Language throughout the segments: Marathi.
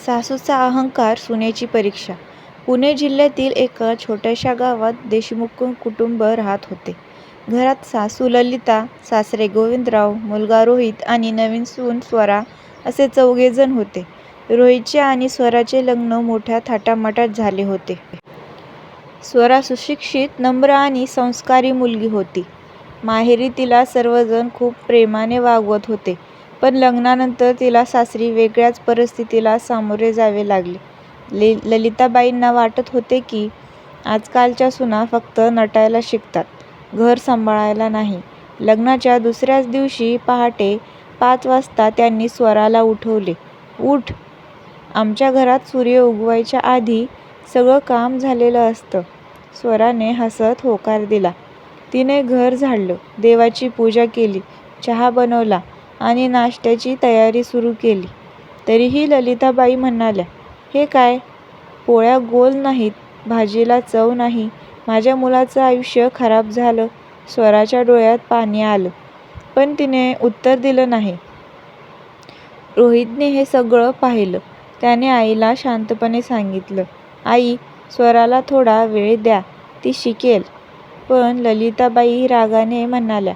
सासूचा अहंकार, सुनेची परीक्षा. पुणे जिल्ह्यातील एका छोट्याशा गावात देशमुख कुटुंब राहत होते. घरात सासू ललिता, सासरे गोविंदराव, मुलगा रोहित आणि नवीन सून स्वरा असे 4 जण होते. रोहितचे आणि स्वराचे लग्न मोठ्या थाटामाटात झाले होते. स्वरा सुशिक्षित, नम्र आणि संस्कारी मुलगी होती. माहेरी तिला सर्वजण खूप प्रेमाने वागवत होते. पण लग्नानंतर तिला सासरी वेगळ्याच परिस्थितीला सामोरे जावे लागले. ललिताबाईंना वाटत होते की आजकालच्या सुना फक्त नटायला शिकतात, घर सांभाळायला नाही. लग्नाच्या दुसऱ्याच दिवशी पहाटे 5 वाजता त्यांनी स्वराला उठवले. "उठ, आमच्या घरात सूर्य उगवायच्या आधी सगळं काम झालेलं असतं." स्वराने हसत होकार दिला. तिने घर झाडलं, देवाची पूजा केली, चहा बनवला आणि नाश्त्याची तयारी सुरू केली. तरीही ललिताबाई म्हणाल्या, "हे काय? पोळ्या गोल नाहीत, भाजीला चव नाही, माझ्या मुलाचं आयुष्य खराब झालं." स्वराच्या डोळ्यात पाणी आलं, पण तिने उत्तर दिलं नाही. रोहितने हे सगळं पाहिलं. त्याने आईला शांतपणे सांगितलं, "आई, स्वराला थोडा वेळ द्या, ती शिकेल." पण ललिताबाई रागाने म्हणाल्या,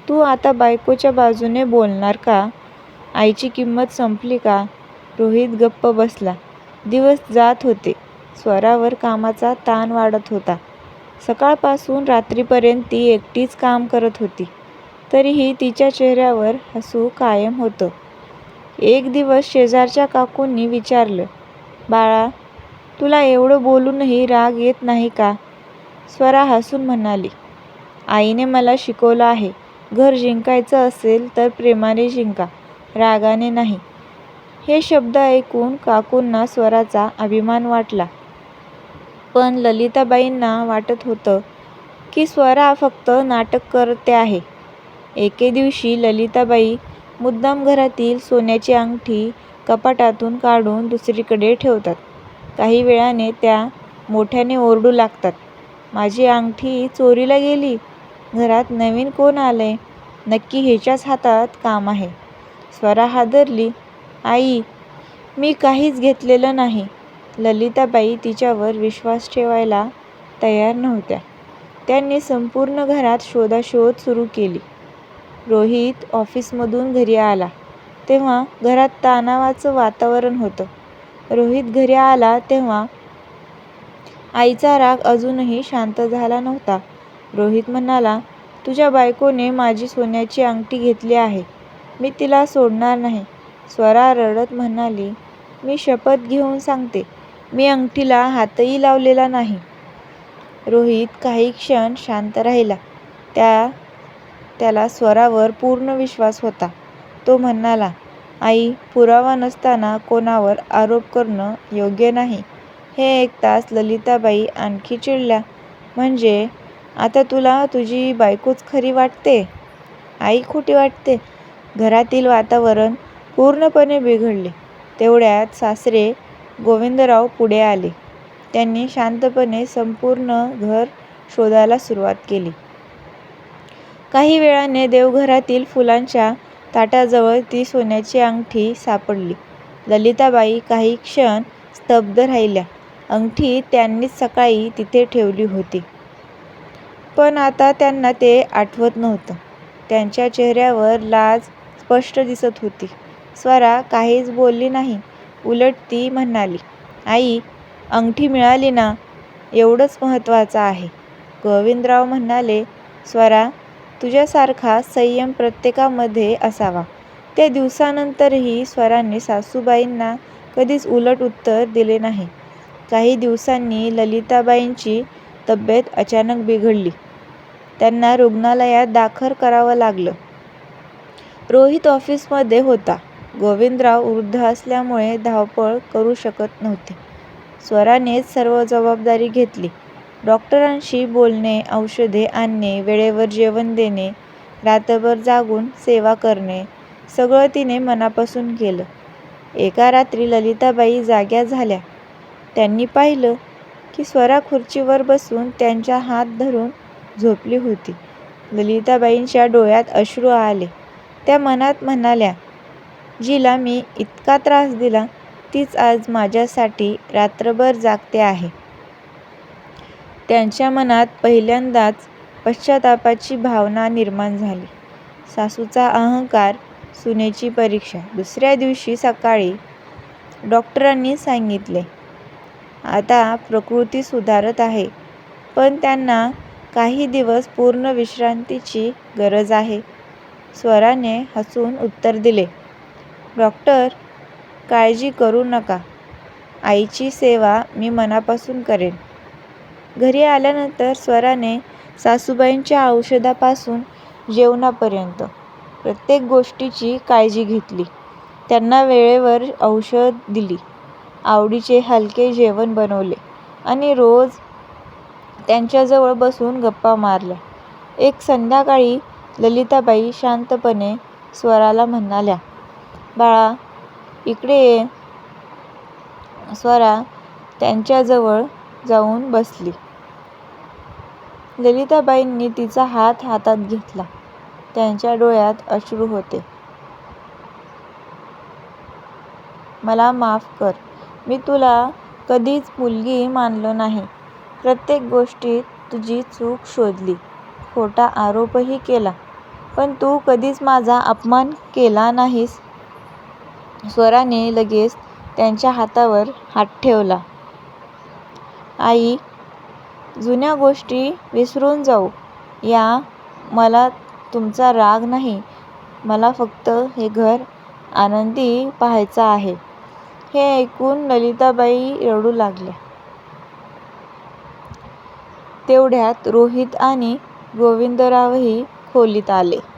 "तू आता बायकोच्या बाजूने बोलणार का? आईची किंमत संपली का?" रोहित गप्प बसला. दिवस जात होते. स्वरावर कामाचा ताण वाढत होता. सकाळपासून रात्रीपर्यंत ती एकटीच काम करत होती. तरीही तिच्या चेहऱ्यावर हसू कायम होतं. एक दिवस शेजारच्या काकूंनी विचारलं, "बाळा, तुला एवढं बोलूनही राग येत नाही का?" स्वरा हसून म्हणाली, "आईने मला शिकवलं आहे, घर जिंकायचं असेल तर प्रेमाने जिंका, रागाने नाही." हे शब्द ऐकून काकूंना स्वराचा अभिमान वाटला. पण ललिताबाईंना वाटत होतं की स्वरा फक्त नाटक करते आहे. एके दिवशी ललिताबाई मुद्दाम घरातील सोन्याची अंगठी कपाटातून काढून दुसरीकडे ठेवतात. काही वेळाने त्या मोठ्याने ओरडू लागतात, "माझी अंगठी चोरीला गेली. घरात नवीन कोण आलंय? नक्की हिच्याच हातात काम आहे." स्वरा हादरली, "आई, मी काहीच घेतलेलं नाही." ललिताबाई तिच्यावर विश्वास ठेवायला तयार नव्हत्या. त्यांनी संपूर्ण घरात शोधाशोध सुरू केली. रोहित ऑफिसमधून घरी आला तेव्हा घरात तणावाचं वातावरण होतं. रोहित घरी आला तेव्हा आईचा राग अजूनही शांत झाला नव्हता. रोहित म्हणाला, "तुझ्या बायकोने माझी सोन्याची अंगठी घेतली आहे. मी तिला सोडणार नाही." स्वरा रडत म्हणाली, "मी शपथ घेऊन सांगते, मी अंगठीला हातही लावलेला नाही." रोहित काही क्षण शांत राहिला. त्याला स्वरावर पूर्ण विश्वास होता. तो म्हणाला, "आई, पुरावा नसताना कोणावर आरोप करणं योग्य नाही." हे ऐकताच ललिताबाई आणखी चिडल्या. "म्हणजे आता तुला तुझी बायकोच खरी वाटते? आई खोटी वाटते?" घरातील वातावरण पूर्णपणे बिघडले. तेवढ्यात सासरे गोविंदराव पुढे आले. त्यांनी शांतपणे संपूर्ण घर शोधायला सुरुवात केली. काही वेळाने देवघरातील फुलांच्या ताटाजवळ ती सोन्याची अंगठी सापडली. ललिताबाई काही क्षण स्तब्ध राहिल्या. अंगठी त्यांनीच सकाळी तिथे ठेवली होती. पण आता त्यांना ते आठवत नव्हतं. त्यांच्या चेहऱ्यावर लाज स्पष्ट दिसत होती. स्वरा काहीच बोलली नाही. उलट ती म्हणाली, "आई, अंगठी मिळाली ना, एवढंच महत्त्वाचं आहे." गोविंदराव म्हणाले, "स्वरा, तुझ्यासारखा संयम प्रत्येकामध्ये असावा." त्या दिवसानंतरही स्वराने सासूबाईंना कधीच उलट उत्तर दिले नाही. काही दिवसांनी ललिताबाईंची तब्येत अचानक बिघडली. त्यांना रुग्णालयात दाखल करावं लागलं. रोहित ऑफिसमध्ये होता. गोविंदराव वृद्ध असल्यामुळे धावपळ करू शकत नव्हते. स्वरानेच सर्व जबाबदारी घेतली. डॉक्टरांशी बोलणे, औषधे आणणे, वेळेवर जेवण देणे, रात्रभर जागून सेवा करणे, सगळं तिने मनापासून केलं. एका रात्री ललिताबाई जाग्या झाल्या. त्यांनी पाहिलं की स्वरा खुर्चीवर बसून त्यांचा हात धरून झोपली होती. ललिताबाईंच्या डोळ्यात अश्रू आले. त्या मनात म्हणाल्या, "जिला मी इतका त्रास दिला, तीच आज माझ्यासाठी रात्रभर जागते आहे. त्यांच्या मनात पहिल्यांदाच पश्चातापाची भावना निर्माण झाली. सासूचा अहंकार, सुनेची परीक्षा. दुसऱ्या दिवशी सकाळी डॉक्टरांनी सांगितले, आता प्रकृती सुधारत आहे, पण त्यांना काही दिवस पूर्ण विश्रांतीची गरज आहे. स्वराने हसून उत्तर दिले, डॉक्टर, काळजी करू नका. आईची सेवा मी मनापासून करेन. घरी आल्यानंतर स्वराने सासूबाईंच्या औषधापासून जेवणापर्यंत प्रत्येक गोष्टीची काळजी घेतली. त्यांना वेळेवर औषध दिली, आवडीचे हलके जेवण बनवले आणि रोज त्यांच्याजवळ बसून गप्पा मारल्या. एक संध्याकाळी ललिताबाई शांतपणे स्वराला म्हणाल्या, बाळा, इकडे ये. स्वरा त्यांच्याजवळ जाऊन बसली. ललिताबाईंनी तिचा हात हातात घेतला. त्यांच्या डोळ्यात अश्रू होते. मला माफ कर. मी तुला कधीच मुलगी मानलं नाही. प्रत्येक गोष्टीत तुझी चूक शोधली, खोटा आरोपही केला, पण तू कधीच माझा अपमान केला नाहीस. स्वराने लगेच त्यांच्या हातावर हात ठेवला. आई, जुन्या गोष्टी विसरून जाऊ या. मला तुमचा राग नाही. मला फक्त हे घर आनंदी पाहायचं आहे. हे ऐकून ललिताबाई रडू लागल्या. तेवढ्यात रोहित आणि गोविंदरावही खोलीत आले.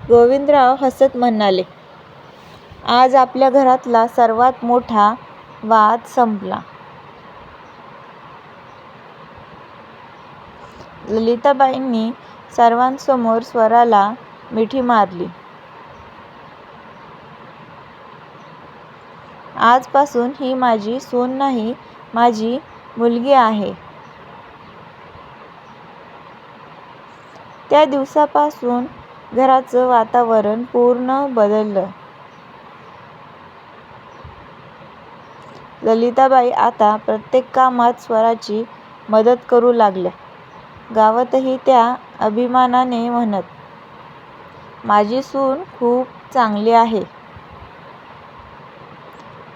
गोविंदराव हसत म्हणाले, आज आपल्या घरातला सर्वात मोठा वाद संपला. ललिताबाईंनी सर्वांसमोर स्वराला मिठी मारली. आजपासून ही माझी सून नाही, माझी मुलगी आहे. त्या दिवसापासून घराचं वातावरण पूर्ण बदललं. ललिताबाई आता प्रत्येक कामात स्वराची मदत करू लागल्या. गावातही त्या अभिमानाने म्हणत, माझी सून खूप चांगली आहे.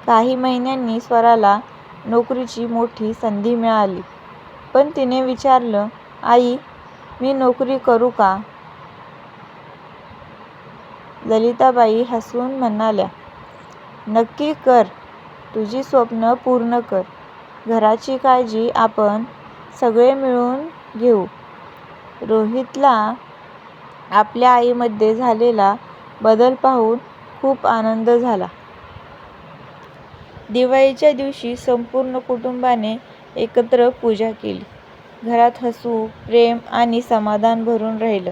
काही महिन्यांनी स्वराला नोकरीची मोठी संधी मिळाली. पण तिने विचारलं, आई, मी नोकरी करू का? ललिताबाई हसून म्हणाल्या, नक्की कर. तुझी स्वप्न पूर्ण कर. घराची काळजी आपण सगळे मिळून घेऊ. रोहितला आपल्या आईमध्ये झालेला बदल पाहून खूप आनंद झाला. दिवाळीच्या दिवशी संपूर्ण कुटुंबाने एकत्र पूजा केली. घरात हसू, प्रेम आणि समाधान भरून राहिलं.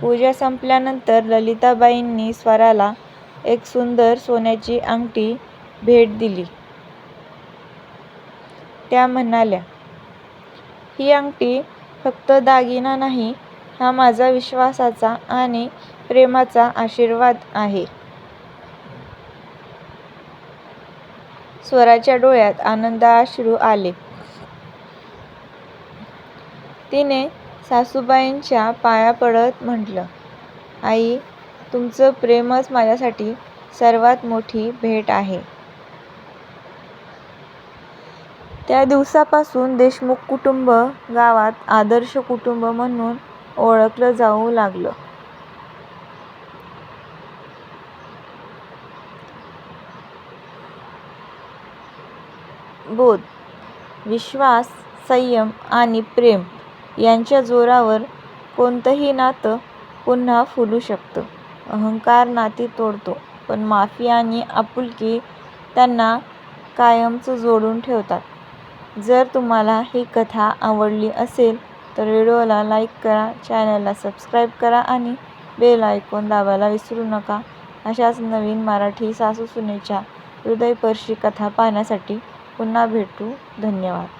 पूजा संपल्यानंतर ललिताबाईंनी स्वराला एक सुंदर सोन्याची अंगठी भेट दिली. त्या म्हणाल्या, ही अंगठी फक्त दागिना नाही, हा माझा विश्वासाचा आणि प्रेमाचा आशीर्वाद आहे. स्वराच्या डोळ्यात आनंदाश्रू आले. तिने सासूबाईंच्या पाया पडत म्हटलं, आई, तुमचं प्रेमच माझ्यासाठी सर्वात मोठी भेट आहे. त्या दिवसापासून देशमुख कुटुंब गावात आदर्श कुटुंब म्हणून ओळखलं जाऊ लागलं. बोध, विश्वास, संयम आणि प्रेम यांच्या जोरावर कोणतंही नातं पुन्हा फुलू शकतं. अहंकार नाती तोडतो, पण माफी आणि आपुलकी त्यांना कायमचं जोडून ठेवतात. जर तुम्हाला ही कथा आवडली असेल तर व्हिडिओला लाईक करा, चॅनलला सबस्क्राईब करा आणि बेल आयकॉन दाबायला विसरू नका. अशाच नवीन मराठी सासू-सुनेच्या हृदयस्पर्शी कथा पाहण्यासाठी पुन्हा भेटू. धन्यवाद.